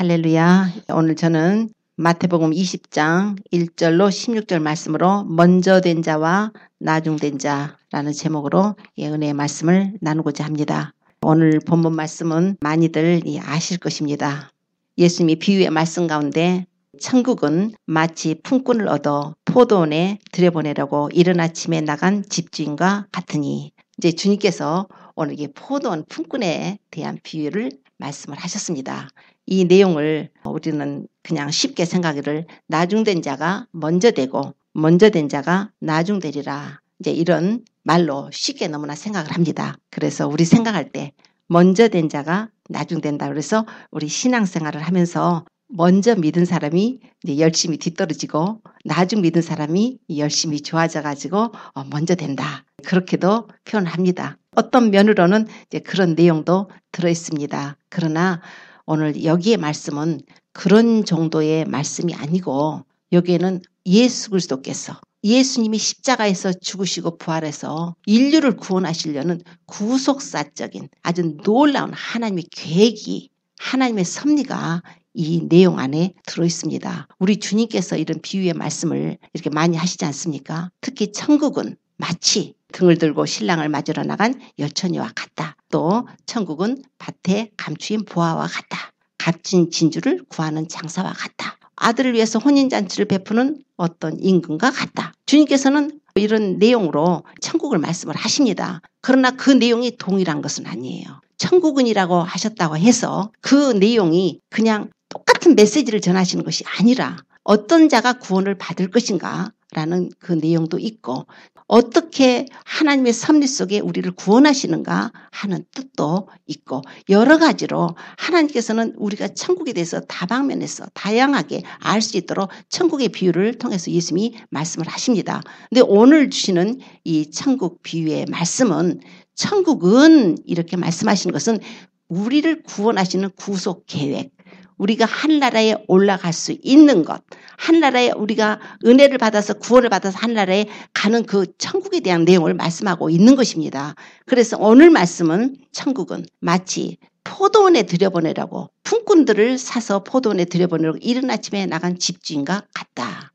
할렐루야. 오늘 저는 마태복음 20장 1절로 16절 말씀으로 먼저 된 자와 나중된 자라는 제목으로 은혜의 말씀을 나누고자 합니다. 오늘 본문 말씀은 많이들 아실 것입니다. 예수님이 비유의 말씀 가운데 천국은 마치 품꾼을 얻어 포도원에 들여보내려고 이른 아침에 나간 집주인과 같으니, 이제 주님께서 오늘 이 포도원 품꾼에 대한 비유를 말씀을 하셨습니다. 이 내용을 우리는 그냥 쉽게 생각을 나중된 자가 먼저 되고 먼저 된 자가 나중되리라, 이제 이런 말로 쉽게 너무나 생각을 합니다. 그래서 우리 생각할 때 먼저 된 자가 나중된다. 그래서 우리 신앙생활을 하면서 먼저 믿은 사람이 이제 열심히 뒤떨어지고 나중 믿은 사람이 열심히 좋아져가지고 먼저 된다. 그렇게도 표현합니다. 어떤 면으로는 이제 그런 내용도 들어있습니다. 그러나 오늘 여기의 말씀은 그런 정도의 말씀이 아니고, 여기에는 예수 그리스도께서 예수님이 십자가에서 죽으시고 부활해서 인류를 구원하시려는 구속사적인 아주 놀라운 하나님의 계획이, 하나님의 섭리가 이 내용 안에 들어있습니다. 우리 주님께서 이런 비유의 말씀을 이렇게 많이 하시지 않습니까? 특히 천국은 마치 등을 들고 신랑을 맞으러 나간 여처녀와 같다. 또 천국은 밭에 감추인 보화와 같다. 값진 진주를 구하는 장사와 같다. 아들을 위해서 혼인잔치를 베푸는 어떤 임금과 같다. 주님께서는 이런 내용으로 천국을 말씀을 하십니다. 그러나 그 내용이 동일한 것은 아니에요. 천국은이라고 하셨다고 해서 그 내용이 그냥 똑같은 메시지를 전하시는 것이 아니라 어떤 자가 구원을 받을 것인가 라는 그 내용도 있고, 어떻게 하나님의 섭리 속에 우리를 구원하시는가 하는 뜻도 있고, 여러 가지로 하나님께서는 우리가 천국에 대해서 다방면에서 다양하게 알 수 있도록 천국의 비유를 통해서 예수님이 말씀을 하십니다. 근데 오늘 주시는 이 천국 비유의 말씀은, 천국은 이렇게 말씀하시는 것은 우리를 구원하시는 구속 계획, 우리가 하늘나라에 올라갈 수 있는 것, 하늘나라에 우리가 은혜를 받아서 구원을 받아서 하늘나라에 가는 그 천국에 대한 내용을 말씀하고 있는 것입니다. 그래서 오늘 말씀은 천국은 마치 포도원에 들여보내라고, 품꾼들을 사서 포도원에 들여보내라고 이른 아침에 나간 집주인과 같다.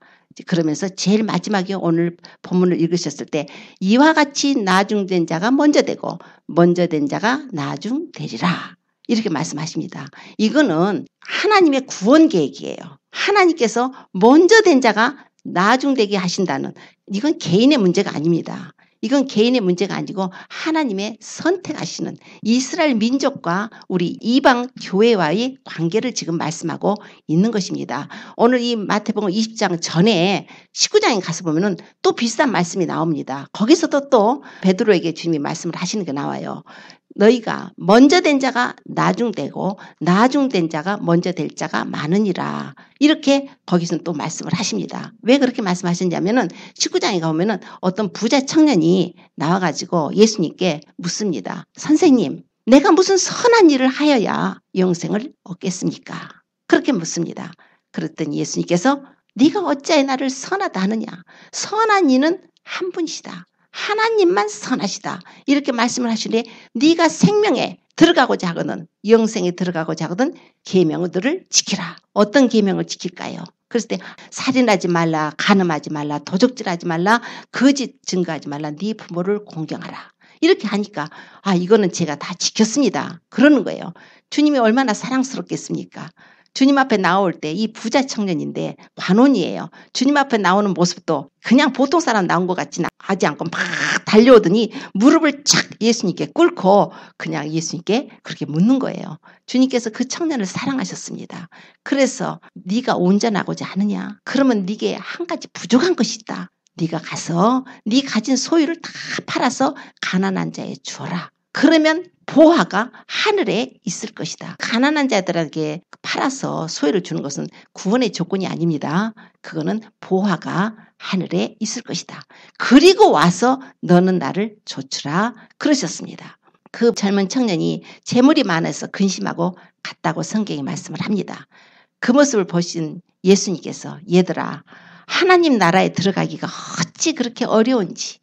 그러면서 제일 마지막에 오늘 본문을 읽으셨을 때 이와 같이 나중된 자가 먼저 되고 먼저 된 자가 나중되리라, 이렇게 말씀하십니다. 이거는 하나님의 구원 계획이에요. 하나님께서 먼저 된 자가 나중되게 하신다는, 이건 개인의 문제가 아닙니다. 이건 개인의 문제가 아니고 하나님의 선택하시는 이스라엘 민족과 우리 이방 교회와의 관계를 지금 말씀하고 있는 것입니다. 오늘 이 마태복음 20장 전에 19장에 가서 보면은 또 비슷한 말씀이 나옵니다. 거기서도 또 베드로에게 주님이 말씀을 하시는 게 나와요. 너희가 먼저 된 자가 나중되고 나중된 자가 먼저 될 자가 많으니라, 이렇게 거기서는 또 말씀을 하십니다. 왜 그렇게 말씀하셨냐면은 19장에 가보면은 어떤 부자 청년이 나와가지고 예수님께 묻습니다. 선생님, 내가 무슨 선한 일을 하여야 영생을 얻겠습니까? 그렇게 묻습니다. 그랬더니 예수님께서 네가 어찌하여 나를 선하다 하느냐? 선한 이는 한 분이시다. 하나님만 선하시다. 이렇게 말씀을 하시는데, 네가 생명에 들어가고자 하거든, 영생에 들어가고자 하거든 계명들을 지키라. 어떤 계명을 지킬까요? 그랬을 때 살인하지 말라, 간음하지 말라, 도적질하지 말라, 거짓 증거하지 말라, 네 부모를 공경하라. 이렇게 하니까 이거는 제가 다 지켰습니다. 그러는 거예요. 주님이 얼마나 사랑스럽겠습니까? 주님 앞에 나올 때 이 부자 청년인데 관원이에요. 주님 앞에 나오는 모습도 그냥 보통 사람 나온 것 같지는 하지 않고 막 달려오더니 무릎을 착 예수님께 꿇고 그냥 예수님께 그렇게 묻는 거예요. 주님께서 그 청년을 사랑하셨습니다. 그래서 네가 온전하고자 하느냐? 그러면 네게 한 가지 부족한 것이 있다. 네가 가서 네 가진 소유를 다 팔아서 가난한 자에 주어라. 그러면 보화가 하늘에 있을 것이다. 가난한 자들에게 팔아서 소유를 주는 것은 구원의 조건이 아닙니다. 그거는 보화가 하늘에 있을 것이다. 그리고 와서 너는 나를 좇으라 그러셨습니다. 그 젊은 청년이 재물이 많아서 근심하고 갔다고 성경이 말씀을 합니다. 그 모습을 보신 예수님께서 얘들아, 하나님 나라에 들어가기가 어찌 그렇게 어려운지,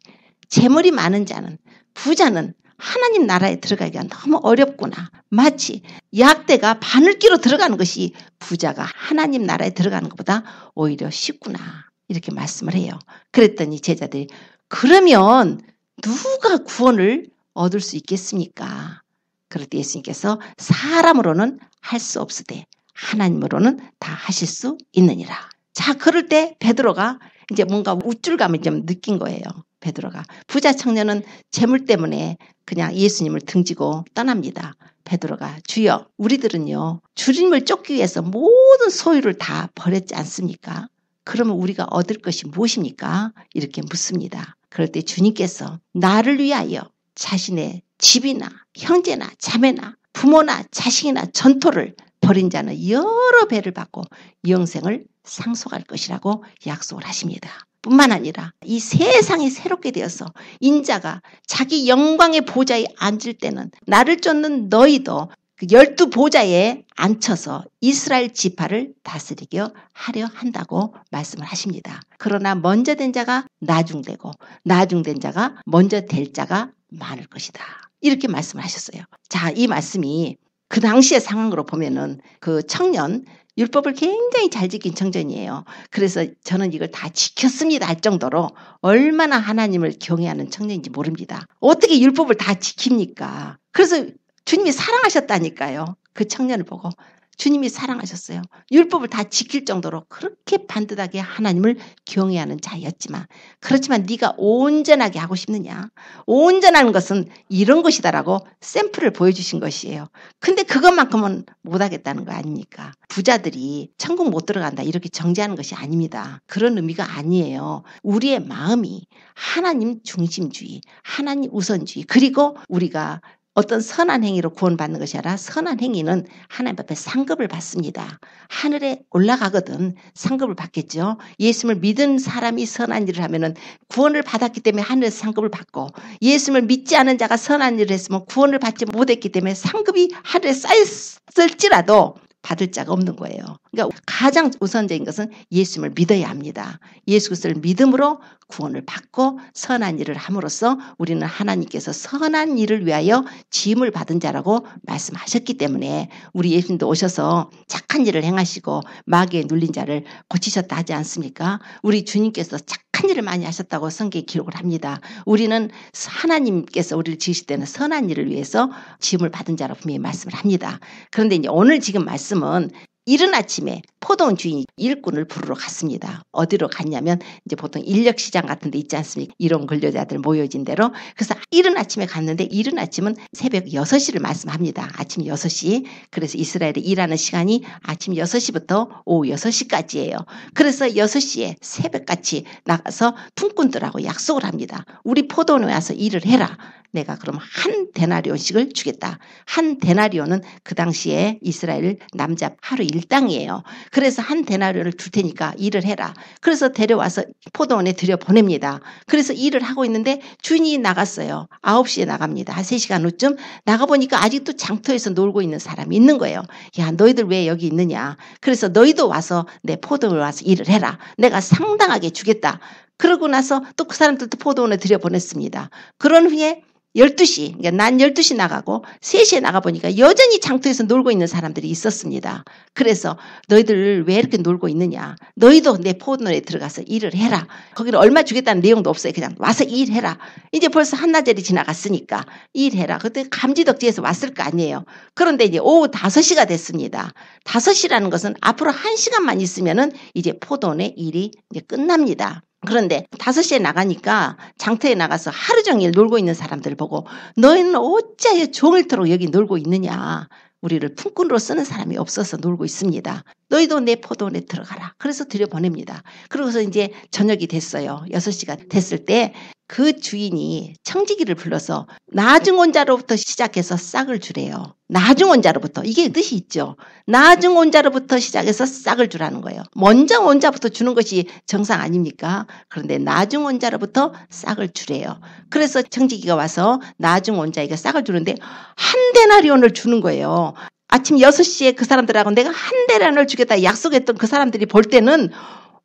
재물이 많은 자는, 부자는 하나님 나라에 들어가기가 너무 어렵구나. 마치 약대가 바늘기로 들어가는 것이 부자가 하나님 나라에 들어가는 것보다 오히려 쉽구나. 이렇게 말씀을 해요. 그랬더니 제자들이 그러면 누가 구원을 얻을 수 있겠습니까? 그럴 때 예수님께서 사람으로는 할 수 없으되 하나님으로는 다 하실 수 있느니라. 자, 그럴 때 베드로가 이제 뭔가 우쭐감을 좀 느낀 거예요. 베드로가. 부자 청년은 재물 때문에 그냥 예수님을 등지고 떠납니다. 베드로가 주여 우리들은요 주님을 쫓기 위해서 모든 소유를 다 버렸지 않습니까? 그러면 우리가 얻을 것이 무엇입니까? 이렇게 묻습니다. 그럴 때 주님께서 나를 위하여 자신의 집이나 형제나 자매나 부모나 자식이나 전토를 버린 자는 여러 배를 받고 영생을 상속할 것이라고 약속을 하십니다. 뿐만 아니라 이 세상이 새롭게 되어서 인자가 자기 영광의 보좌에 앉을 때는 나를 쫓는 너희도 그 12보좌에 앉혀서 이스라엘 지파를 다스리게 하려 한다고 말씀을 하십니다. 그러나 먼저 된 자가 나중되고 나중된 자가 먼저 될 자가 많을 것이다. 이렇게 말씀을 하셨어요. 자, 이 말씀이 그 당시의 상황으로 보면은 그 청년 율법을 굉장히 잘 지킨 청년이에요. 그래서 저는 이걸 다 지켰습니다 할 정도로 얼마나 하나님을 경외하는 청년인지 모릅니다. 어떻게 율법을 다 지킵니까? 그래서 주님이 사랑하셨다니까요. 그 청년을 보고 주님이 사랑하셨어요. 율법을 다 지킬 정도로 그렇게 반듯하게 하나님을 경외하는 자였지만 그렇지만 네가 온전하게 하고 싶느냐? 온전한 것은 이런 것이다라고 샘플을 보여주신 것이에요. 근데 그것만큼은 못하겠다는 거 아닙니까? 부자들이 천국 못 들어간다 이렇게 정죄하는 것이 아닙니다. 그런 의미가 아니에요. 우리의 마음이 하나님 중심주의, 하나님 우선주의 그리고 우리가 어떤 선한 행위로 구원받는 것이 아니라 선한 행위는 하나님 앞에 상급을 받습니다. 하늘에 올라가거든 상급을 받겠죠. 예수님을 믿은 사람이 선한 일을 하면은 구원을 받았기 때문에 하늘에서 상급을 받고 예수님을 믿지 않은 자가 선한 일을 했으면 구원을 받지 못했기 때문에 상급이 하늘에 쌓였을지라도 받을 자가 없는 거예요. 그러니까 가장 우선적인 것은 예수님을 믿어야 합니다. 예수 그리스도를 믿음으로 구원을 받고 선한 일을 함으로써 우리는 하나님께서 선한 일을 위하여 지음을 받은 자라고 말씀하셨기 때문에 우리 예수님도 오셔서 착한 일을 행하시고 마귀에 눌린 자를 고치셨다 하지 않습니까? 우리 주님께서 착한 일을 많이 하셨다고 성경에 기록을 합니다. 우리는 하나님께서 우리를 지으실 때는 선한 일을 위해서 지음을 받은 자라고 분명히 말씀을 합니다. 그런데 이제 오늘 지금 말씀은 이른 아침에 포도원 주인이 일꾼을 부르러 갔습니다. 어디로 갔냐면 이제 보통 인력시장 같은 데 있지 않습니까? 이론 근로자들 모여진 대로. 그래서 이른 아침에 갔는데 이른 아침은 새벽 6시를 말씀합니다. 아침 6시. 그래서 이스라엘의 일하는 시간이 아침 6시부터 오후 6시까지예요. 그래서 6시에 새벽같이 나가서 품꾼들하고 약속을 합니다. 우리 포도원에 와서 일을 해라. 내가 그럼 한 데나리온씩을 주겠다. 한 데나리온은 그 당시에 이스라엘 남자 하루 일당이에요. 그래서 한 데나리온을 줄 테니까 일을 해라. 그래서 데려와서 포도원에 들여보냅니다. 그래서 일을 하고 있는데 주인이 나갔어요. 9시에 나갑니다. 한 3시간 후쯤 나가보니까 아직도 장터에서 놀고 있는 사람이 있는 거예요. 야, 너희들 왜 여기 있느냐. 그래서 너희도 와서 내 포도원에 와서 일을 해라. 내가 상당하게 주겠다. 그러고 나서 또 그 사람들도 포도원에 들여보냈습니다. 그런 후에 12시, 그러니까 난 12시 나가고 3시에 나가보니까 여전히 장터에서 놀고 있는 사람들이 있었습니다. 그래서 너희들 왜 이렇게 놀고 있느냐. 너희도 내 포도원에 들어가서 일을 해라. 거기는 얼마 주겠다는 내용도 없어요. 그냥 와서 일해라. 이제 벌써 한나절이 지나갔으니까 일해라. 그때 감지덕지에서 왔을 거 아니에요. 그런데 이제 오후 5시가 됐습니다. 5시라는 것은 앞으로 1시간만 있으면은 이제 포도원의 일이 이제 끝납니다. 그런데 5시에 나가니까 장터에 나가서 하루 종일 놀고 있는 사람들을 보고 너희는 어찌하여 종일토록 여기 놀고 있느냐. 우리를 품꾼으로 쓰는 사람이 없어서 놀고 있습니다. 너희도 내 포도원에 들어가라. 그래서 들여보냅니다. 그러고서 이제 저녁이 됐어요. 6시가 됐을 때 그 주인이 청지기를 불러서 나중 온 자로부터 시작해서 싹을 주래요. 나중 온 자로부터. 이게 뜻이 있죠. 나중 온 자로부터 시작해서 싹을 주라는 거예요. 먼저 온 자부터 주는 것이 정상 아닙니까? 그런데 나중 온 자로부터 싹을 주래요. 그래서 청지기가 와서 나중 온 자에게 싹을 주는데 한 데나리온을 주는 거예요. 아침 6시에 그 사람들하고 내가 한 데나리온을 주겠다 약속했던 그 사람들이 볼 때는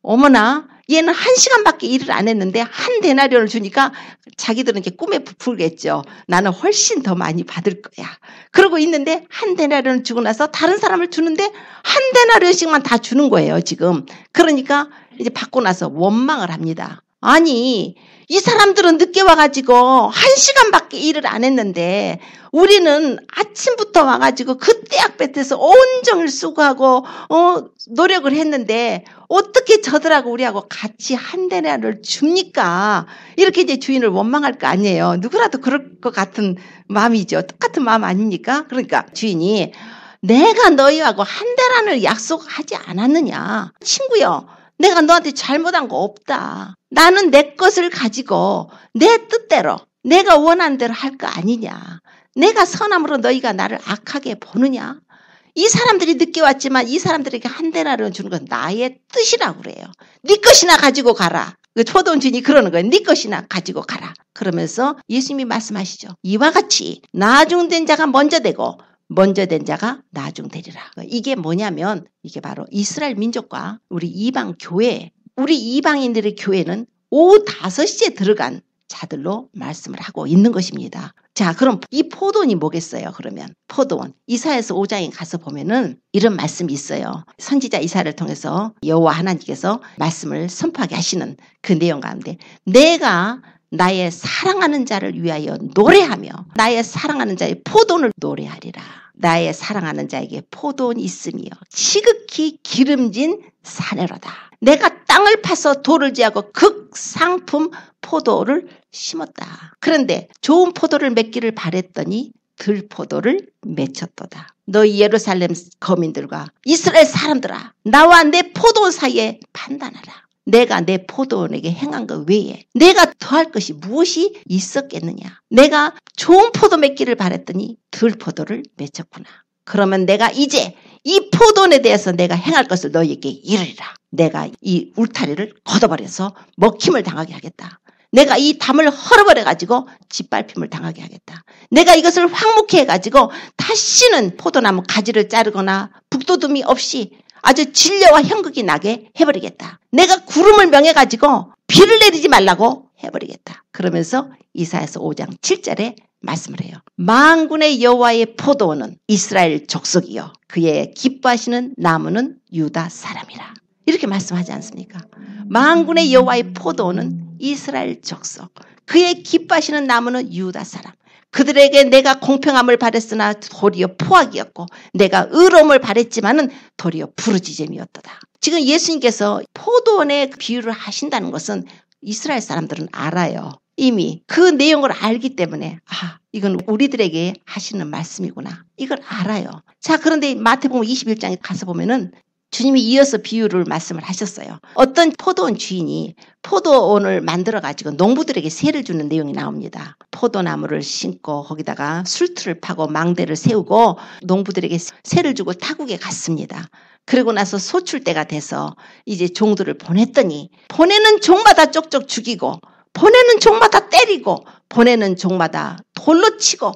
어머나 얘는 1시간밖에 일을 안 했는데 한 데나리온을 주니까 자기들은 이제 꿈에 부풀겠죠. 나는 훨씬 더 많이 받을 거야. 그러고 있는데 한 데나리온을 주고 나서 다른 사람을 주는데 한 데나리온씩만 다 주는 거예요, 지금. 그러니까 이제 받고 나서 원망을 합니다. 아니, 이 사람들은 늦게 와가지고 1시간밖에 일을 안 했는데 우리는 아침부터 와가지고 그 떼약볕에서 온종일 수고하고 노력을 했는데 어떻게 저들하고 우리하고 같이 한 데나리온을 줍니까? 이렇게 이제 주인을 원망할 거 아니에요. 누구라도 그럴 것 같은 마음이죠. 똑같은 마음 아닙니까? 그러니까 주인이 내가 너희하고 한 데나리온을 약속하지 않았느냐? 친구요. 내가 너한테 잘못한 거 없다. 나는 내 것을 가지고 내 뜻대로 내가 원하는 대로 할 거 아니냐. 내가 선함으로 너희가 나를 악하게 보느냐. 이 사람들이 늦게 왔지만 이 사람들에게 한 데나리온 주는 건 나의 뜻이라고 그래요. 네 것이나 가지고 가라. 그 포도원 주인이 그러는 거예요. 네 것이나 가지고 가라. 그러면서 예수님이 말씀하시죠. 이와 같이 나중된 자가 먼저 되고 먼저 된 자가 나중되리라. 이게 뭐냐면 이게 바로 이스라엘 민족과 우리 이방 교회, 우리 이방인들의 교회는 오후 5시에 들어간 자들로 말씀을 하고 있는 것입니다. 자, 그럼 이 포도원이 뭐겠어요? 그러면 포도원 이사야서 5장에 가서 보면은 이런 말씀이 있어요. 선지자 이사야를 통해서 여호와 하나님께서 말씀을 선포하게 하시는 그 내용 가운데 내가 나의 사랑하는 자를 위하여 노래하며 나의 사랑하는 자의 포도원을 노래하리라. 나의 사랑하는 자에게 포도원이 있으며 지극히 기름진 사내로다. 내가 땅을 파서 돌을 지하고 극상품 포도를 심었다. 그런데 좋은 포도를 맺기를 바랬더니 들포도를 맺혔도다. 너희 예루살렘 거민들과 이스라엘 사람들아, 나와 내 포도원 사이에 판단하라. 내가 내 포도원에게 행한 것 외에 내가 더할 것이 무엇이 있었겠느냐. 내가 좋은 포도 맺기를 바랬더니 들포도를 맺혔구나. 그러면 내가 이제 이 포도원에 대해서 내가 행할 것을 너희에게 이르리라. 내가 이 울타리를 걷어버려서 먹힘을 당하게 하겠다. 내가 이 담을 헐어버려가지고 짓밟힘을 당하게 하겠다. 내가 이것을 황무케 해가지고 다시는 포도나무 가지를 자르거나 북돋움이 없이 아주 진려와 형극이 나게 해버리겠다. 내가 구름을 명해가지고 비를 내리지 말라고 해버리겠다. 그러면서 이사야서 5장 7절에 말씀을 해요. 만군의 여호와의 포도원은 이스라엘 족속이요 그의 기뻐하시는 나무는 유다 사람이라. 이렇게 말씀하지 않습니까? 만군의 여호와의 포도원은 이스라엘 족속, 그의 기뻐하시는 나무는 유다 사람. 그들에게 내가 공평함을 바랬으나 도리어 포악이었고 내가 의로움을 바랬지만은 도리어 부르짖음이었도다. 지금 예수님께서 포도원의 비유를 하신다는 것은 이스라엘 사람들은 알아요. 이미 그 내용을 알기 때문에 이건 우리들에게 하시는 말씀이구나. 이걸 알아요. 자, 그런데 마태복음 21장에 가서 보면은 주님이 이어서 비유를 말씀을 하셨어요. 어떤 포도원 주인이 포도원을 만들어가지고 농부들에게 세를 주는 내용이 나옵니다. 포도나무를 심고 거기다가 술틀을 파고 망대를 세우고 농부들에게 세를 주고 타국에 갔습니다. 그러고 나서 소출 때가 돼서 이제 종들을 보냈더니 보내는 종마다 쪽쪽 죽이고 보내는 종마다 때리고 보내는 종마다 돌로 치고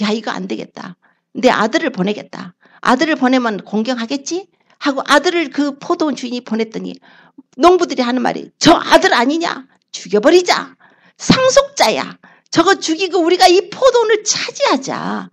야, 이거 안 되겠다. 내 아들을 보내겠다. 아들을 보내면 공경하겠지? 하고 아들을 그 포도원 주인이 보냈더니 농부들이 하는 말이 저 아들 아니냐? 죽여버리자. 상속자야. 저거 죽이고 우리가 이 포도원을 차지하자.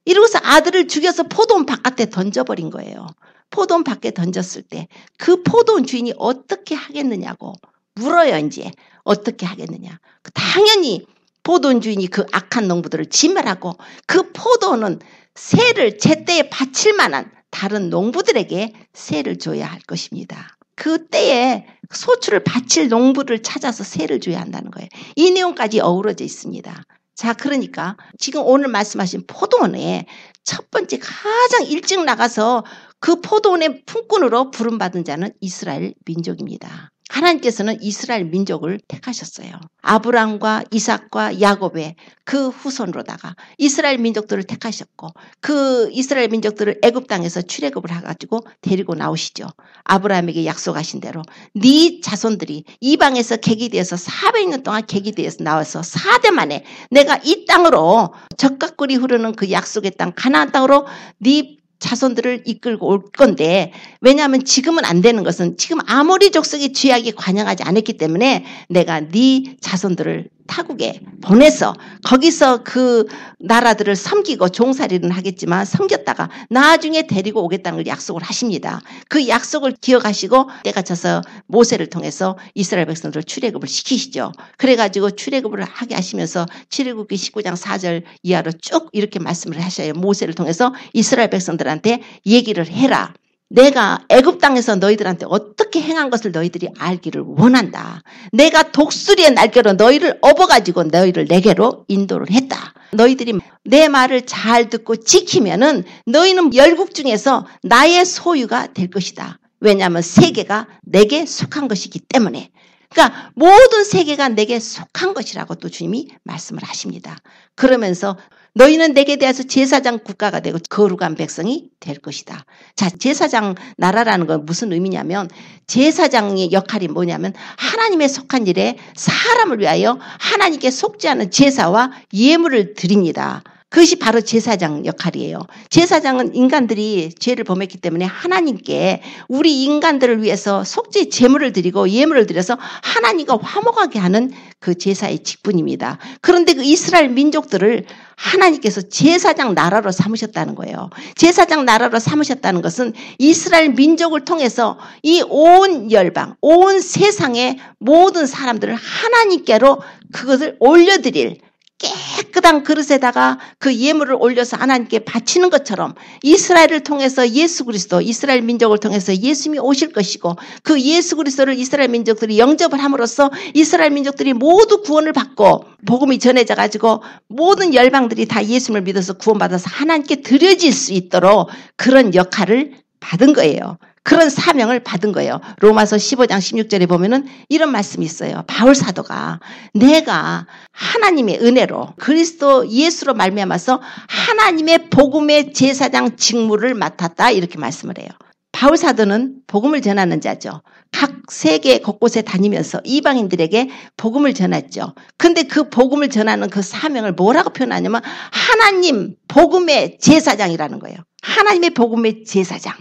이러고서 아들을 죽여서 포도원 바깥에 던져버린 거예요. 포도원 밖에 던졌을 때 그 포도원 주인이 어떻게 하겠느냐고 물어요. 이제 어떻게 하겠느냐. 당연히 포도원 주인이 그 악한 농부들을 진멸하고 그 포도원은 세를 제때에 바칠 만한 다른 농부들에게 세를 줘야 할 것입니다. 그때에 소출을 바칠 농부를 찾아서 세를 줘야 한다는 거예요. 이 내용까지 어우러져 있습니다. 자, 그러니까 지금 오늘 말씀하신 포도원에 첫 번째 가장 일찍 나가서 그 포도원의 품꾼으로 부름받은 자는 이스라엘 민족입니다. 하나님께서는 이스라엘 민족을 택하셨어요. 아브람과 이삭과 야곱의 그 후손으로다가 이스라엘 민족들을 택하셨고 그 이스라엘 민족들을 애굽 땅에서 출애굽을 해가지고 데리고 나오시죠. 아브라함에게 약속하신 대로 네 자손들이 이방에서 계기되어서 400년 동안 계기되어서 나와서 4대 만에 내가 이 땅으로 젖과 꿀이 흐르는 그 약속의 땅 가나안 땅으로 네 자손들을 이끌고 올 건데, 왜냐하면 지금은 안 되는 것은 지금 아모리 족속의 죄악에 관영하지 않았기 때문에 내가 네 자손들을 타국에 보내서 거기서 그 나라들을 섬기고 종살이는 하겠지만 섬겼다가 나중에 데리고 오겠다는 걸 약속을 하십니다. 그 약속을 기억하시고 때가 차서 모세를 통해서 이스라엘 백성들을 출애굽을 시키시죠. 그래가지고 출애굽을 하게 하시면서 출애굽기 19장 4절 이하로 쭉 이렇게 말씀을 하셔요. 모세를 통해서 이스라엘 백성들한테 얘기를 해라. 내가 애굽 땅에서 너희들한테 어떻게 행한 것을 너희들이 알기를 원한다. 내가 독수리의 날개로 너희를 업어가지고 너희를 내게로 인도를 했다. 너희들이 내 말을 잘 듣고 지키면은 너희는 열국 중에서 나의 소유가 될 것이다. 왜냐하면 세계가 내게 속한 것이기 때문에. 그러니까 모든 세계가 내게 속한 것이라고 또 주님이 말씀을 하십니다. 그러면서 너희는 내게 대해서 제사장 국가가 되고 거룩한 백성이 될 것이다. 자, 제사장 나라라는 건 무슨 의미냐면 제사장의 역할이 뭐냐면 하나님의 속한 일에 사람을 위하여 하나님께 속지 않은 제사와 예물을 드립니다. 그것이 바로 제사장 역할이에요. 제사장은 인간들이 죄를 범했기 때문에 하나님께 우리 인간들을 위해서 속죄 제물을 드리고 예물을 드려서 하나님과 화목하게 하는 그 제사의 직분입니다. 그런데 그 이스라엘 민족들을 하나님께서 제사장 나라로 삼으셨다는 거예요. 제사장 나라로 삼으셨다는 것은 이스라엘 민족을 통해서 이 온 열방, 온 세상의 모든 사람들을 하나님께로 그것을 올려드릴 깨끗한 그릇에다가 그 예물을 올려서 하나님께 바치는 것처럼 이스라엘을 통해서 예수 그리스도, 이스라엘 민족을 통해서 예수님이 오실 것이고 그 예수 그리스도를 이스라엘 민족들이 영접을 함으로써 이스라엘 민족들이 모두 구원을 받고 복음이 전해져 가지고 모든 열방들이 다 예수님을 믿어서 구원받아서 하나님께 드려질 수 있도록 그런 역할을 받은 거예요. 그런 사명을 받은 거예요. 로마서 15장 16절에 보면은 이런 말씀이 있어요. 바울 사도가 내가 하나님의 은혜로 그리스도 예수로 말미암아서 하나님의 복음의 제사장 직무를 맡았다 이렇게 말씀을 해요. 바울 사도는 복음을 전하는 자죠. 각 세계 곳곳에 다니면서 이방인들에게 복음을 전했죠. 근데 그 복음을 전하는 그 사명을 뭐라고 표현하냐면 하나님 복음의 제사장이라는 거예요. 하나님의 복음의 제사장.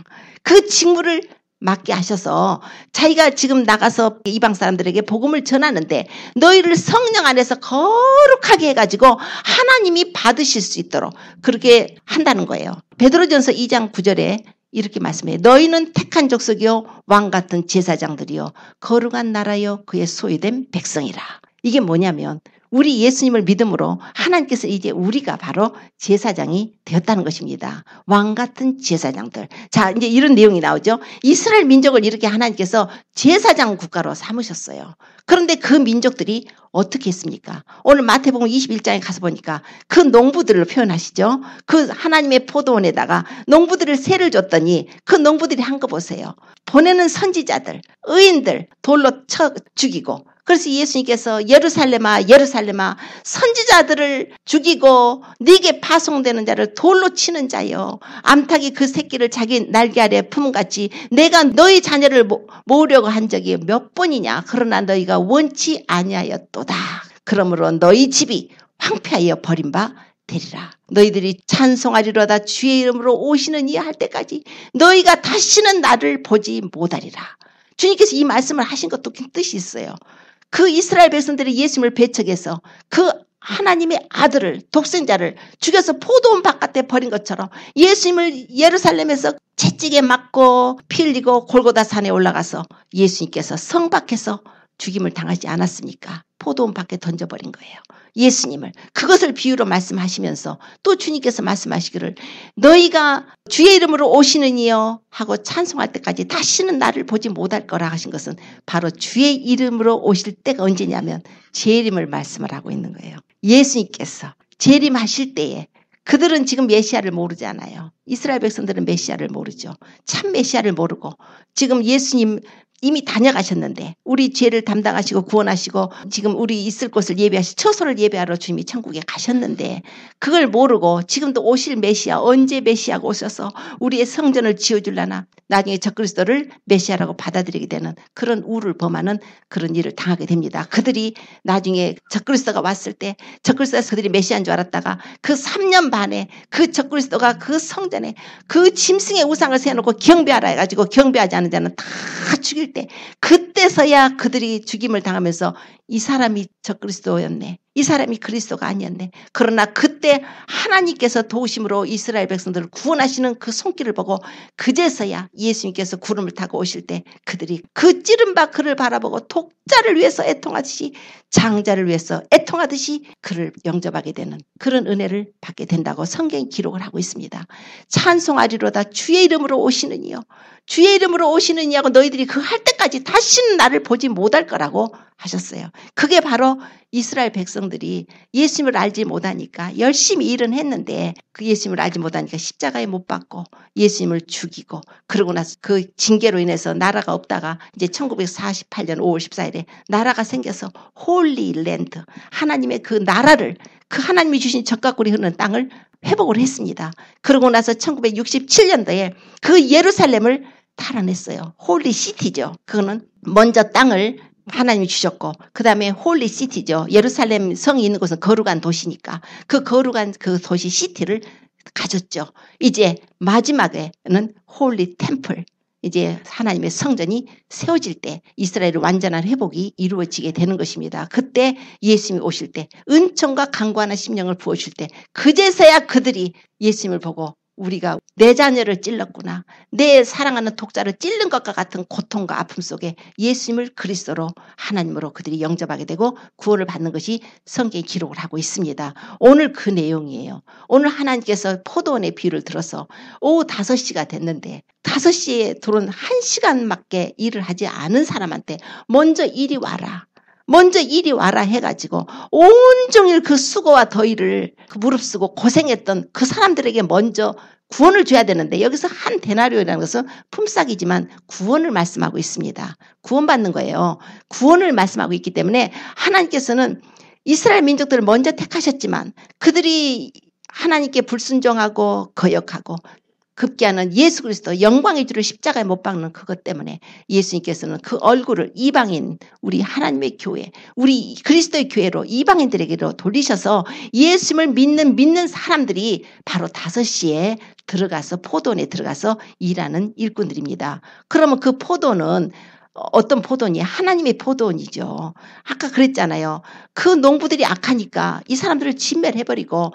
그 직무를 맡게 하셔서 자기가 지금 나가서 이방 사람들에게 복음을 전하는데 너희를 성령 안에서 거룩하게 해가지고 하나님이 받으실 수 있도록 그렇게 한다는 거예요. 베드로전서 2장 9절에 이렇게 말씀해요. 너희는 택한 족속이요 왕 같은 제사장들이요 거룩한 나라요 그의 소유된 백성이라. 이게 뭐냐면 우리 예수님을 믿음으로 하나님께서 이제 우리가 바로 제사장이 되었다는 것입니다. 왕 같은 제사장들. 자, 이제 이런 내용이 나오죠. 이스라엘 민족을 이렇게 하나님께서 제사장 국가로 삼으셨어요. 그런데 그 민족들이 어떻게 했습니까? 오늘 마태복음 21장에 가서 보니까 그 농부들을 표현하시죠. 그 하나님의 포도원에다가 농부들을 세를 줬더니 그 농부들이 한 거 보세요. 보내는 선지자들, 의인들 돌로 쳐 죽이고 그래서 예수님께서 예루살렘아 예루살렘아 선지자들을 죽이고 네게 파송되는 자를 돌로 치는 자여 암탉이 그 새끼를 자기 날개 아래 품같이 내가 너희 자녀를 모으려고 한 적이 몇 번이냐 그러나 너희가 원치 아니하였도다. 그러므로 너희 집이 황폐하여 버린 바 되리라. 너희들이 찬송하리로다 주의 이름으로 오시는 이 할 때까지 너희가 다시는 나를 보지 못하리라. 주님께서 이 말씀을 하신 것도 뜻이 있어요. 그 이스라엘 백성들이 예수님을 배척해서 그 하나님의 아들을 독생자를 죽여서 포도원 바깥에 버린 것처럼 예수님을 예루살렘에서 채찍에 맞고 피 흘리고 골고다 산에 올라가서 예수님께서 성박해서 죽임을 당하지 않았습니까? 포도원 밖에 던져버린 거예요. 예수님을. 그것을 비유로 말씀하시면서 또 주님께서 말씀하시기를 너희가 주의 이름으로 오시는 이여 하고 찬송할 때까지 다시는 나를 보지 못할 거라 하신 것은 바로 주의 이름으로 오실 때가 언제냐면 재림을 말씀을 하고 있는 거예요. 예수님께서 재림하실 때에 그들은 지금 메시아를 모르잖아요. 이스라엘 백성들은 메시아를 모르죠. 참 메시아를 모르고 지금 예수님 이미 다녀가셨는데 우리 죄를 담당하시고 구원하시고 지금 우리 있을 곳을 예배하시 처소를 예배하러 주님이 천국에 가셨는데 그걸 모르고 지금도 오실 메시아 언제 메시아가 오셔서 우리의 성전을 지어주려나 나중에 적그리스도를 메시아라고 받아들이게 되는 그런 우를 범하는 그런 일을 당하게 됩니다. 그들이 나중에 적그리스도가 왔을 때 적그리스도가 그들이 메시아인 줄 알았다가 그 3년 반에 그 적그리스도가 그 성전에 그 짐승의 우상을 세워놓고 경배하라 해가지고 경배하지 않은 자는 다 죽일 때 그때서야 그들이 죽임을 당하면서 이 사람이 적그리스도였네. 이 사람이 그리스도가 아니었네. 그러나 그때 하나님께서 도우심으로 이스라엘 백성들을 구원하시는 그 손길을 보고 그제서야 예수님께서 구름을 타고 오실 때 그들이 그 찌른 바 그를 바라보고 독자를 위해서 애통하듯이 장자를 위해서 애통하듯이 그를 영접하게 되는 그런 은혜를 받게 된다고 성경이 기록을 하고 있습니다. 찬송하리로다 주의 이름으로 오시는 이여 주의 이름으로 오시는 이하고 너희들이 그 할 때까지 다시는 나를 보지 못할 거라고 하셨어요. 그게 바로 이스라엘 백성들이 예수님을 알지 못하니까 열심히 일은 했는데 그 예수님을 알지 못하니까 십자가에 못 박고 예수님을 죽이고 그러고 나서 그 징계로 인해서 나라가 없다가 이제 1948년 5월 14일에 나라가 생겨서 홀리랜드 하나님의 그 나라를 그 하나님이 주신 적각골이 흐르는 땅을 회복을 했습니다. 그러고 나서 1967년도에 그 예루살렘을 탈환했어요. 홀리 시티죠. 그거는 먼저 땅을 하나님이 주셨고 그 다음에 홀리 시티죠. 예루살렘 성이 있는 곳은 거룩한 도시니까 그 거룩한 그 도시 시티를 가졌죠. 이제 마지막에는 홀리 템플 이제 하나님의 성전이 세워질 때 이스라엘의 완전한 회복이 이루어지게 되는 것입니다. 그때 예수님이 오실 때 은총과 강구하는 심령을 부어줄 때 그제서야 그들이 예수님을 보고 우리가 내 자녀를 찔렀구나. 내 사랑하는 독자를 찔른 것과 같은 고통과 아픔 속에 예수님을 그리스도로 하나님으로 그들이 영접하게 되고 구원을 받는 것이 성경에 기록을 하고 있습니다. 오늘 그 내용이에요. 오늘 하나님께서 포도원의 비유를 들어서 오후 5시가 됐는데 5시에 들어온 1시간밖에 일을 하지 않은 사람한테 먼저 이리 와라. 먼저 이리 와라 해가지고 온종일 그 수고와 더위를 무릅쓰고 고생했던 그 사람들에게 먼저 구원을 줘야 되는데 여기서 한 데나리오라는 것은 품삯이지만 구원을 말씀하고 있습니다. 구원받는 거예요. 구원을 말씀하고 있기 때문에 하나님께서는 이스라엘 민족들을 먼저 택하셨지만 그들이 하나님께 불순종하고 거역하고 급기야는 예수 그리스도 영광의 주를 십자가에 못 박는 그것 때문에 예수님께서는 그 얼굴을 이방인 우리 하나님의 교회 우리 그리스도의 교회로 이방인들에게로 돌리셔서 예수님을 믿는 사람들이 바로 5시에 들어가서 포도원에 들어가서 일하는 일꾼들입니다. 그러면 그 포도는 어떤 포도원이 하나님의 포도원이죠. 아까 그랬잖아요. 그 농부들이 악하니까 이 사람들을 진멸해버리고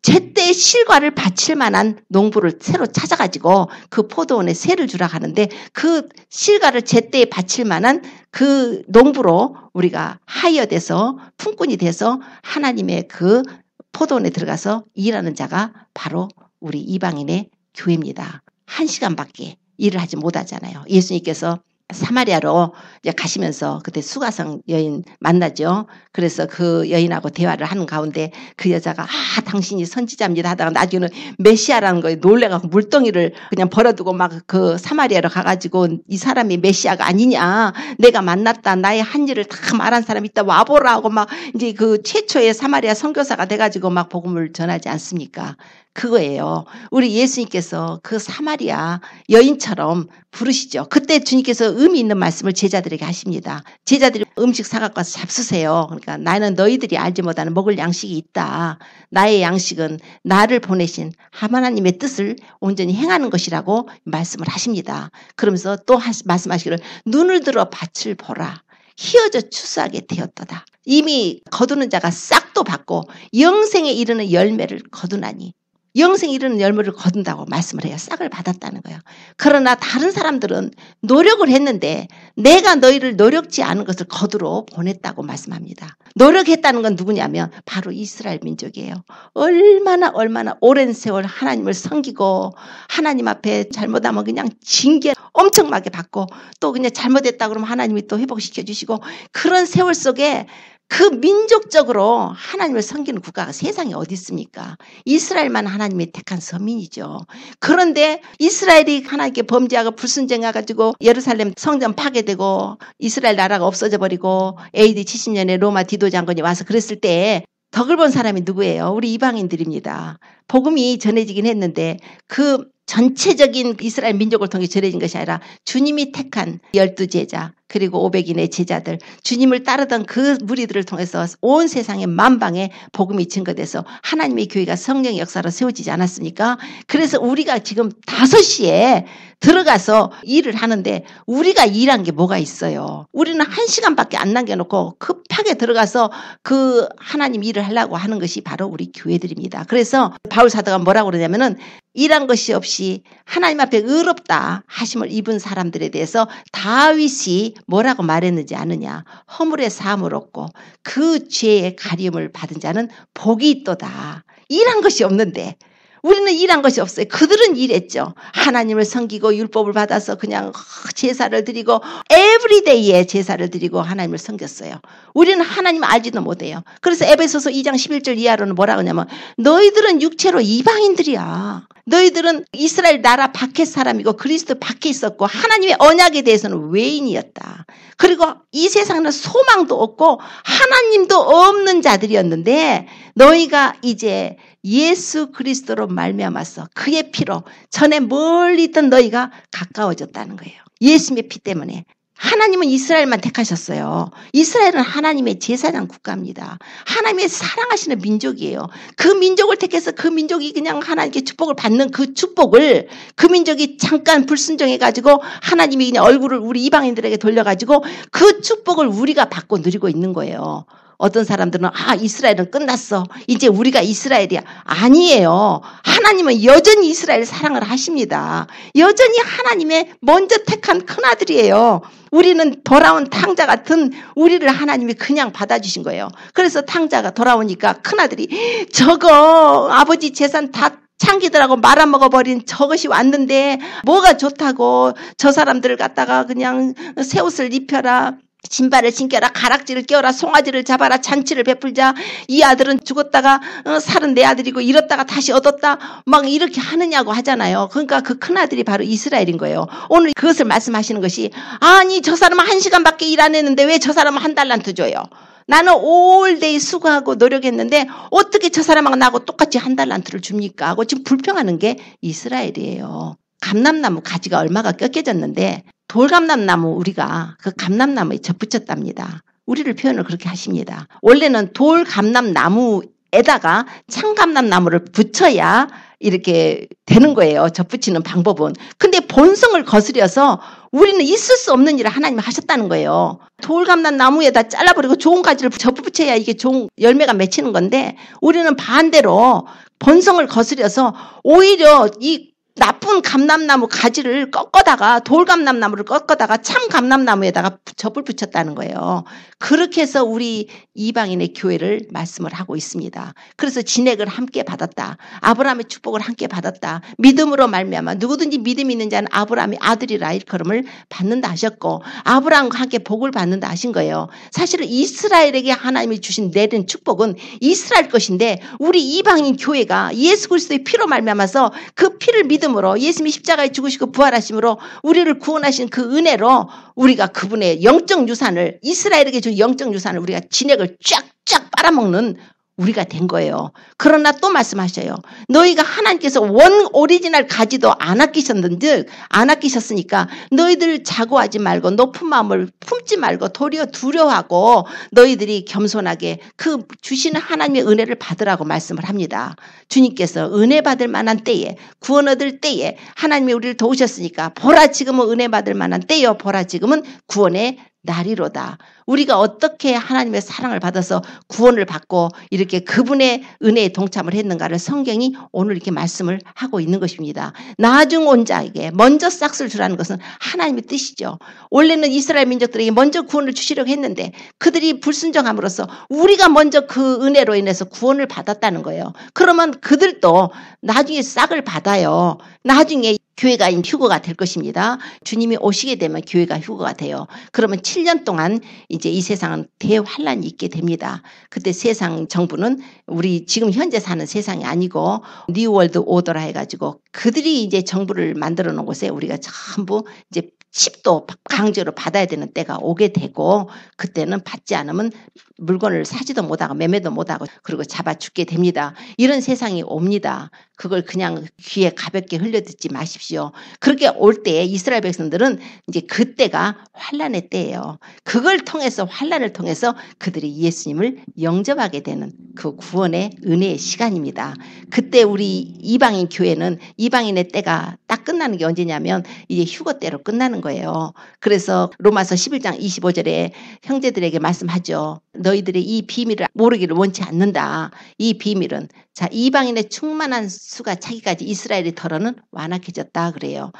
제때 실과를 바칠 만한 농부를 새로 찾아가지고 그 포도원에 세를 주라 하는데 그 실과를 제때 바칠 만한 그 농부로 우리가 하이어돼서 품꾼이 돼서 하나님의 그 포도원에 들어가서 일하는 자가 바로 우리 이방인의 교회입니다. 1시간밖에 일을 하지 못하잖아요. 예수님께서 사마리아로 이제 가시면서 그때 수가성 여인 만나죠. 그래서 그 여인하고 대화를 하는 가운데 그 여자가 당신이 선지자입니다 하다가 나중에는 메시아라는 거에 놀래가지고 물동이를 그냥 버려두고 막 그 사마리아로 가가지고 이 사람이 메시아가 아니냐 내가 만났다 나의 한 일을 다 말한 사람이 있다 와보라 하고 막 이제 그 최초의 사마리아 선교사가 돼가지고 막 복음을 전하지 않습니까? 그거예요. 우리 예수님께서 그 사마리아 여인처럼 부르시죠. 그때 주님께서 의미 있는 말씀을 제자들에게 하십니다. 제자들이 음식 사갖고 와서 잡수세요. 그러니까 나는 너희들이 알지 못하는 먹을 양식이 있다. 나의 양식은 나를 보내신 하나님의 뜻을 온전히 행하는 것이라고 말씀을 하십니다. 그러면서 또 말씀하시기를 눈을 들어 밭을 보라. 희어져 추수하게 되었도다. 이미 거두는 자가 싹도 받고 영생에 이르는 열매를 거두나니 영생에 이르는 열매를 거둔다고 말씀을 해요. 싹을 받았다는 거예요. 그러나 다른 사람들은 노력을 했는데 내가 너희를 노력지 않은 것을 거두러 보냈다고 말씀합니다. 노력했다는 건 누구냐면 바로 이스라엘 민족이에요. 얼마나 오랜 세월 하나님을 섬기고 하나님 앞에 잘못하면 그냥 징계 엄청나게 받고 또 그냥 잘못했다 그러면 하나님이 또 회복시켜 주시고 그런 세월 속에 그 민족적으로 하나님을 섬기는 국가가 세상에 어디 있습니까? 이스라엘만 하나님이 택한 서민이죠. 그런데 이스라엘이 하나님께 범죄하고 불순종해가지고 예루살렘 성전 파괴되고 이스라엘 나라가 없어져 버리고 AD 70년에 로마 디도 장군이 와서 그랬을 때 덕을 본 사람이 누구예요? 우리 이방인들입니다. 복음이 전해지긴 했는데 그 전체적인 이스라엘 민족을 통해 전해진 것이 아니라 주님이 택한 12제자 그리고 500인의 제자들, 주님을 따르던 그 무리들을 통해서 온 세상의 만방에 복음이 증거돼서 하나님의 교회가 성령의 역사로 세워지지 않았습니까? 그래서 우리가 지금 5시에 들어가서 일을 하는데 우리가 일한 게 뭐가 있어요? 우리는 1시간밖에 안 남겨놓고 급하게 들어가서 그 하나님 일을 하려고 하는 것이 바로 우리 교회들입니다. 그래서 바울 사도가 뭐라고 그러냐면은 일한 것이 없이 하나님 앞에 의롭다 하심을 입은 사람들에 대해서 다윗이 뭐라고 말했는지 아느냐? 허물의 사함을 얻고 그 죄의 가리움을 받은 자는 복이 있도다. 일한 것이 없는데 우리는 일한 것이 없어요. 그들은 일했죠. 하나님을 섬기고 율법을 받아서 그냥 제사를 드리고 에브리데이에 제사를 드리고 하나님을 섬겼어요. 우리는 하나님 알지도 못해요. 그래서 에베소서 2장 11절 이하로는 뭐라고 하냐면 너희들은 육체로 이방인들이야. 너희들은 이스라엘 나라 밖의 사람이고 그리스도 밖에 있었고 하나님의 언약에 대해서는 외인이었다. 그리고 이 세상에는 소망도 없고 하나님도 없는 자들이었는데 너희가 이제 예수 그리스도로 말미암아서 그의 피로 전에 멀리 있던 너희가 가까워졌다는 거예요. 예수님의 피 때문에. 하나님은 이스라엘만 택하셨어요. 이스라엘은 하나님의 제사장 국가입니다. 하나님의 사랑하시는 민족이에요. 그 민족을 택해서 그 민족이 그냥 하나님께 축복을 받는 그 축복을 그 민족이 잠깐 불순종해가지고 하나님이 그냥 얼굴을 우리 이방인들에게 돌려가지고 그 축복을 우리가 받고 누리고 있는 거예요. 어떤 사람들은 이스라엘은 끝났어. 이제 우리가 이스라엘이야. 아니에요. 하나님은 여전히 이스라엘 사랑을 하십니다. 여전히 하나님의 먼저 택한 큰아들이에요. 우리는 돌아온 탕자 같은 우리를 하나님이 그냥 받아주신 거예요. 그래서 탕자가 돌아오니까 큰아들이 저거 아버지 재산 다 창기들하고 말아먹어버린 저것이 왔는데 뭐가 좋다고 저 사람들을 갖다가 그냥 새 옷을 입혀라. 신발을 신겨라, 가락지를 껴라, 송아지를 잡아라, 잔치를 베풀자. 이 아들은 죽었다가 살은 내 아들이고 이렇다가 다시 얻었다. 막 이렇게 하느냐고 하잖아요. 그러니까 그 큰아들이 바로 이스라엘인 거예요. 오늘 그것을 말씀하시는 것이 아니 저 사람은 1시간밖에 일 안 했는데 왜 저 사람은 1달란트 줘요? 나는 올데이 수고하고 노력했는데 어떻게 저 사람하고 나하고 똑같이 1달란트를 줍니까? 하고 지금 불평하는 게 이스라엘이에요. 감람나무 가지가 얼마가 꺾여졌는데 돌감람나무 우리가 그 감람나무에 접붙였답니다. 우리를 표현을 그렇게 하십니다. 원래는 돌감람나무에다가 참감람나무를 붙여야 이렇게 되는 거예요. 접붙이는 방법은. 근데 본성을 거스려서 우리는 있을 수 없는 일을 하나님이 하셨다는 거예요. 돌감람나무에다 잘라버리고 좋은 가지를 접붙여야 이게 좋은 열매가 맺히는 건데 우리는 반대로 본성을 거스려서 오히려 이 나쁜 감람나무 가지를 꺾어다가 돌감람나무를 꺾어다가 참 감람나무에다가 접을 붙였다는 거예요. 그렇게 해서 우리 이방인의 교회를 말씀을 하고 있습니다. 그래서 진액을 함께 받았다. 아브라함의 축복을 함께 받았다. 믿음으로 말미암아 누구든지 믿음이 있는 자는 아브라함의 아들이라 일컬음을 받는다 하셨고 아브라함과 함께 복을 받는다 하신 거예요. 사실은 이스라엘에게 하나님이 주신 내린 축복은 이스라엘 것인데 우리 이방인 교회가 예수 그리스도의 피로 말미암아서 그 피를 믿음으로 예수님이 십자가에 죽으시고 부활하심으로 우리를 구원하신 그 은혜로 우리가 그분의 영적 유산을 이스라엘에게 준 영적 유산을 우리가 진액을 쫙쫙 빨아먹는 우리가 된 거예요. 그러나 또 말씀하셔요. 너희가 하나님께서 원 오리지널 가지도 안 아끼셨으니까 너희들 자고하지 말고 높은 마음을 품지 말고 도리어 두려워하고 너희들이 겸손하게 그 주시는 하나님의 은혜를 받으라고 말씀을 합니다. 주님께서 은혜 받을 만한 때에 구원 얻을 때에 하나님이 우리를 도우셨으니까 보라 지금은 은혜 받을 만한 때요 보라 지금은 구원의 날이로다. 우리가 어떻게 하나님의 사랑을 받아서 구원을 받고 이렇게 그분의 은혜에 동참을 했는가를 성경이 오늘 이렇게 말씀을 하고 있는 것입니다. 나중 온 자에게 먼저 싹을 주라는 것은 하나님의 뜻이죠. 원래는 이스라엘 민족들에게 먼저 구원을 주시려고 했는데 그들이 불순종함으로써 우리가 먼저 그 은혜로 인해서 구원을 받았다는 거예요. 그러면 그들도 나중에 싹을 받아요. 나중에 교회가 휴거가 될 것입니다. 주님이 오시게 되면 교회가 휴거가 돼요. 그러면 7년 동안 이제 이 세상은 대환란이 있게 됩니다. 그때 세상 정부는 우리 지금 현재 사는 세상이 아니고 뉴월드 오더라 해가지고 그들이 이제 정부를 만들어 놓은 곳에 우리가 전부 이제 칩도 강제로 받아야 되는 때가 오게 되고, 그때는 받지 않으면 물건을 사지도 못하고 매매도 못하고 그리고 잡아 죽게 됩니다. 이런 세상이 옵니다. 그걸 그냥 귀에 가볍게 흘려듣지 마십시오. 그렇게 올 때 이스라엘 백성들은 이제 그때가 환란의 때예요. 그걸 통해서, 환란을 통해서 그들이 예수님을 영접하게 되는 그 구원의 은혜의 시간입니다. 그때 우리 이방인 교회는 이방인의 때가 딱 끝나는 게 언제냐면 이제 휴거 때로 끝나는 거예요. 그래서 로마서 11장 25절에 형제들에게 말씀하죠. 너희들이 이 비밀을 모르기를 원치 않는다. 이 비밀은, 자, 이방인의 충만한 수가 차기까지 이스라엘의 털어는 완악해졌다 그래요.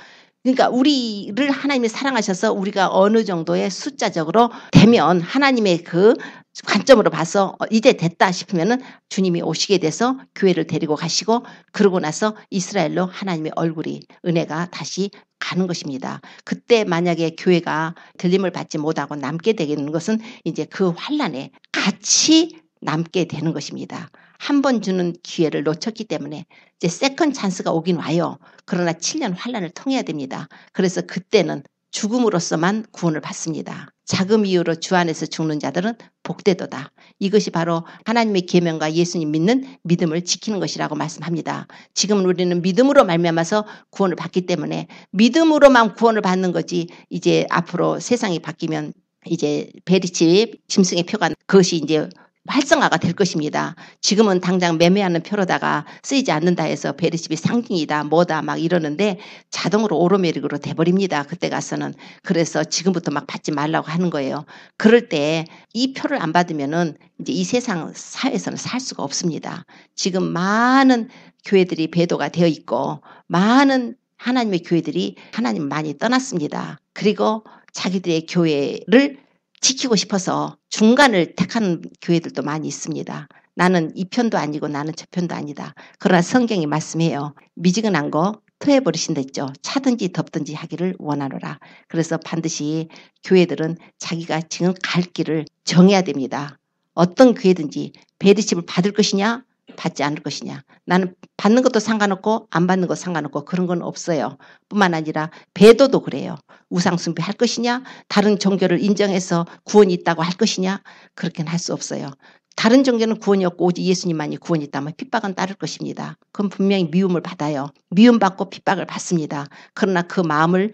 그러니까 우리를 하나님이 사랑하셔서 우리가 어느 정도의 숫자적으로 되면 하나님의 그 관점으로 봐서 이제 됐다 싶으면은 주님이 오시게 돼서 교회를 데리고 가시고, 그러고 나서 이스라엘로 하나님의 얼굴이, 은혜가 다시 가는 것입니다. 그때 만약에 교회가 들림을 받지 못하고 남게 되는 것은 이제 그 환란에 같이 남게 되는 것입니다. 한 번 주는 기회를 놓쳤기 때문에 이제 세컨 찬스가 오긴 와요. 그러나 7년 환란을 통해야 됩니다. 그래서 그때는 죽음으로서만 구원을 받습니다. 자금 이유로 주 안에서 죽는 자들은 복되도다. 이것이 바로 하나님의 계명과 예수님 믿는 믿음을 지키는 것이라고 말씀합니다. 지금 우리는 믿음으로 말미암아서 구원을 받기 때문에 믿음으로만 구원을 받는 거지, 이제 앞으로 세상이 바뀌면 이제 베리칩 짐승의 표가 그것이 이제 활성화가 될 것입니다. 지금은 당장 매매하는 표로다가 쓰이지 않는다 해서 베리칩이 상징이다 뭐다 막 이러는데 자동으로 오토매틱으로 돼버립니다. 그때 가서는. 그래서 지금부터 막 받지 말라고 하는 거예요. 그럴 때 이 표를 안 받으면은 이제 이 세상 사회에서는 살 수가 없습니다. 지금 많은 교회들이 배도가 되어 있고 많은 하나님의 교회들이 하나님 많이 떠났습니다. 그리고 자기들의 교회를 지키고 싶어서 중간을 택하는 교회들도 많이 있습니다. 나는 이 편도 아니고 나는 저 편도 아니다. 그러나 성경이 말씀해요. 미지근한 거 토해버리신다 했죠. 차든지 덥든지 하기를 원하노라. 그래서 반드시 교회들은 자기가 지금 갈 길을 정해야 됩니다. 어떤 교회든지 베리칩을 받을 것이냐 받지 않을 것이냐. 나는 받는 것도 상관없고 안 받는 것도 상관없고 그런 건 없어요. 뿐만 아니라 배도도 그래요. 우상숭배 할 것이냐, 다른 종교를 인정해서 구원이 있다고 할 것이냐, 그렇게는 할 수 없어요. 다른 종교는 구원이 없고 오직 예수님만이 구원이 있다면 핍박은 따를 것입니다. 그럼 분명히 미움을 받아요. 미움받고 핍박을 받습니다. 그러나 그 마음을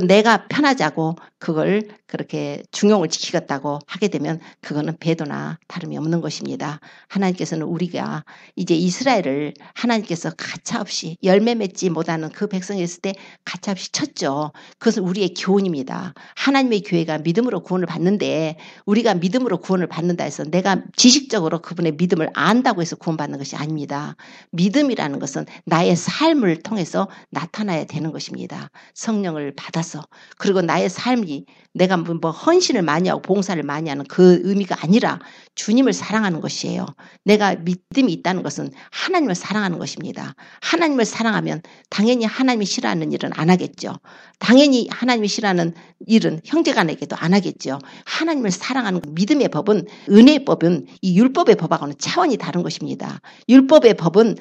내가 편하자고 그걸 그렇게 중용을 지키겠다고 하게 되면 그거는 배도나 다름이 없는 것입니다. 하나님께서는 우리가 이제 이스라엘을 하나님께서 가차없이 열매 맺지 못하는 그 백성이었을 때 가차없이 쳤죠. 그것은 우리의 교훈입니다. 하나님의 교회가 믿음으로 구원을 받는데 우리가 믿음으로 구원을 받는다 해서 내가 지식적으로 그분의 믿음을 안다고 해서 구원받는 것이 아닙니다. 믿음이라는 것은 나의 삶을 통해서 나타나야 되는 것입니다. 성령을 받아서, 그리고 나의 삶이 내가 뭐 헌신을 많이 하고 봉사를 많이 하는 그 의미가 아니라 주님을 사랑하는 것이에요. 내가 믿음이 있다는 것은 하나님을 사랑하는 것입니다. 하나님을 사랑하면 당연히 하나님이 싫어하는 일은 안 하겠죠. 당연히 하나님이 싫어하는 일은 형제간에게도 안 하겠죠. 하나님을 사랑하는 믿음의 법은, 은혜의 법은 이 율법의 법하고는 차원이 다른 것입니다. 율법의 법은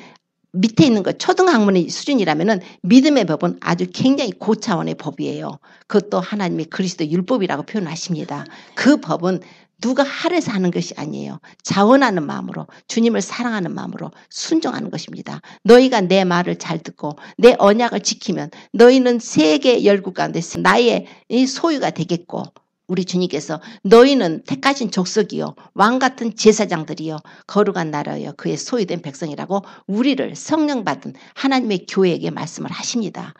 밑에 있는 것, 초등학문의 수준이라면은 믿음의 법은 아주 굉장히 고차원의 법이에요. 그것도 하나님의 그리스도 율법이라고 표현하십니다. 그 법은 누가 하래서 하는 것이 아니에요. 자원하는 마음으로, 주님을 사랑하는 마음으로 순종하는 것입니다. 너희가 내 말을 잘 듣고 내 언약을 지키면 너희는 세계 열국 가운데 나의 소유가 되겠고, 우리 주님께서 너희는 택하신 족속이요 왕같은 제사장들이요 거룩한 나라요 그의 소유된 백성이라고 우리를 성령 받은 하나님의 교회에게 말씀을 하십니다.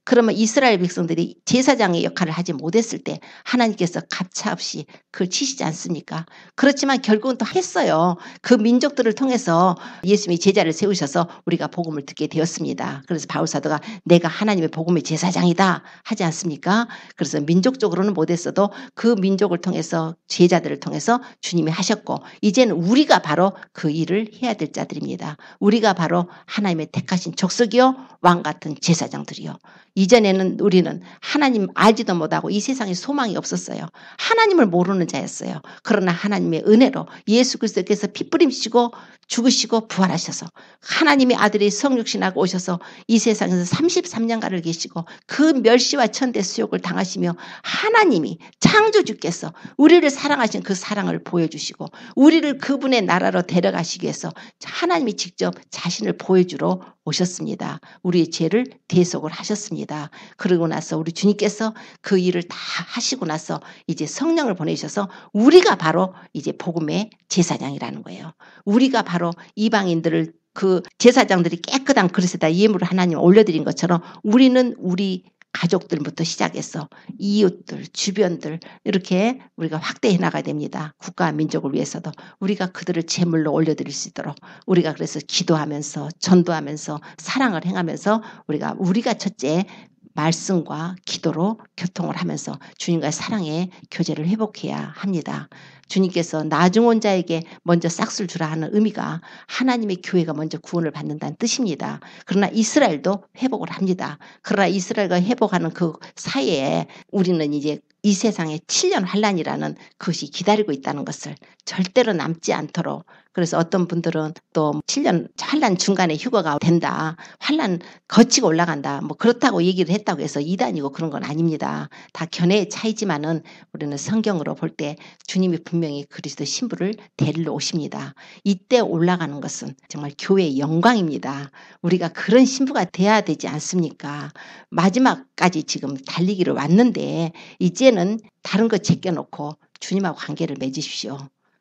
그러면 이스라엘 백성들이 제사장의 역할을 하지 못했을 때 하나님께서 가차없이 그걸 치시지 않습니까? 그렇지만 결국은 또 했어요. 그 민족들을 통해서 예수님이 제자를 세우셔서 우리가 복음을 듣게 되었습니다. 그래서 바울사도가 내가 하나님의 복음의 제사장이다 하지 않습니까? 그래서 민족적으로는 못했어도 그 민족을 통해서, 제자들을 통해서 주님이 하셨고, 이제는 우리가 바로 그 일을 해야 될 자들입니다. 우리가 바로 하나님의 택하신 족속이요 왕같은 제사장들이요. 이전에는 우리는 하나님 알지도 못하고 이 세상에 소망이 없었어요. 하나님을 모르는 자였어요. 그러나 하나님의 은혜로 예수 그리스도께서 피 뿌리시고 죽으시고 부활하셔서 하나님의 아들이 성육신하고 오셔서 이 세상에서 33년간을 계시고 그 멸시와 천대 수욕을 당하시며 하나님이 창조주께서 우리를 사랑하신 그 사랑을 보여주시고 우리를 그분의 나라로 데려가시기 위해서 하나님이 직접 자신을 보여주러 오셨습니다. 우리의 죄를 대속을 하셨습니다. 그러고 나서 우리 주님께서 그 일을 다 하시고 나서 이제 성령을 보내셔서 우리가 바로 이제 복음의 제사장이라는 거예요. 우리가 바로 이방인들을 그 제사장들이 깨끗한 그릇에다 예물을 하나님 올려드린 것처럼 우리는 우리 가족들부터 시작해서 이웃들, 주변들 이렇게 우리가 확대해 나가야 됩니다. 국가와 민족을 위해서도 우리가 그들을 제물로 올려드릴 수 있도록 우리가 그래서 기도하면서 전도하면서 사랑을 행하면서 우리가 첫째 말씀과 기도로 교통을 하면서 주님과의 사랑의 교제를 회복해야 합니다. 주님께서 나중 온 자에게 먼저 싹쓸 주라 하는 의미가 하나님의 교회가 먼저 구원을 받는다는 뜻입니다. 그러나 이스라엘도 회복을 합니다. 그러나 이스라엘과 회복하는 그 사이에 우리는 이제 이 세상에 7년 환란이라는 그것이 기다리고 있다는 것을 절대로 남지 않도록 그래서 어떤 분들은 또 7년 환란 중간에 휴거가 된다. 환란 거치고 올라간다. 뭐 그렇다고 얘기를 했다고 해서 이단이고 그런 건 아닙니다. 다 견해의 차이지만은 우리는 성경으로 볼 때 주님이 분명히 그리스도 신부를 데리러 오십니다. 이때 올라가는 것은 정말 교회의 영광입니다. 우리가 그런 신부가 돼야 되지 않습니까? 마지막까지 지금 달리기를 왔는데 이제는 다른 거 제껴놓고 주님하고 관계를 맺으십시오.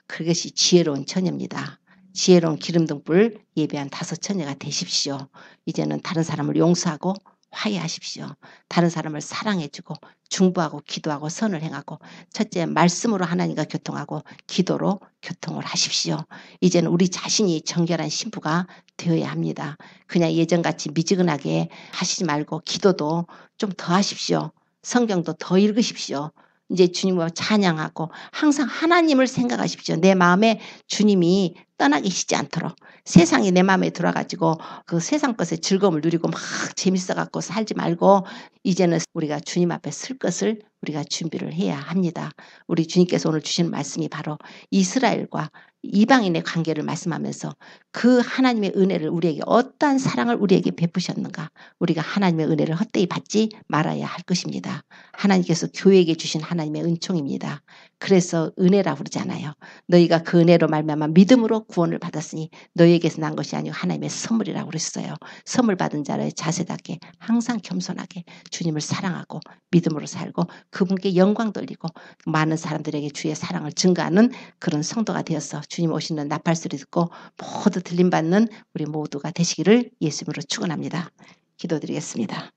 그것이 지혜로운 처녀입니다. 지혜로운 기름등불 예배한 5 처녀가 되십시오. 이제는 다른 사람을 용서하고 화해하십시오. 다른 사람을 사랑해주고 중보하고 기도하고 선을 행하고 첫째 말씀으로 하나님과 교통하고 기도로 교통을 하십시오. 이제는 우리 자신이 정결한 신부가 되어야 합니다. 그냥 예전같이 미지근하게 하시지 말고 기도도 좀 더 하십시오. 성경도 더 읽으십시오. 이제 주님과 찬양하고 항상 하나님을 생각하십시오. 내 마음에 주님이 떠나 계시지 않도록 세상이 내 마음에 들어가지고 그 세상 것의 즐거움을 누리고 막 재밌어갖고 살지 말고 이제는 우리가 주님 앞에 설 것을 우리가 준비를 해야 합니다. 우리 주님께서 오늘 주시는 말씀이 바로 이스라엘과 이방인의 관계를 말씀하면서 그 하나님의 은혜를 우리에게 어떠한 사랑을 우리에게 베푸셨는가 우리가 하나님의 은혜를 헛되이 받지 말아야 할 것입니다. 하나님께서 교회에게 주신 하나님의 은총입니다. 그래서 은혜라고 그러잖아요. 너희가 그 은혜로 말미암아 믿음으로 구원을 받았으니 너희에게서 난 것이 아니고 하나님의 선물이라고 그랬어요. 선물 받은 자의 자세답게 항상 겸손하게 주님을 사랑하고 믿음으로 살고 그분께 영광 돌리고 많은 사람들에게 주의 사랑을 증거하는 그런 성도가 되어서 주님 오시는 나팔소리 듣고 모두 들림받는 우리 모두가 되시기를 예수님으로 축원합니다. 기도드리겠습니다.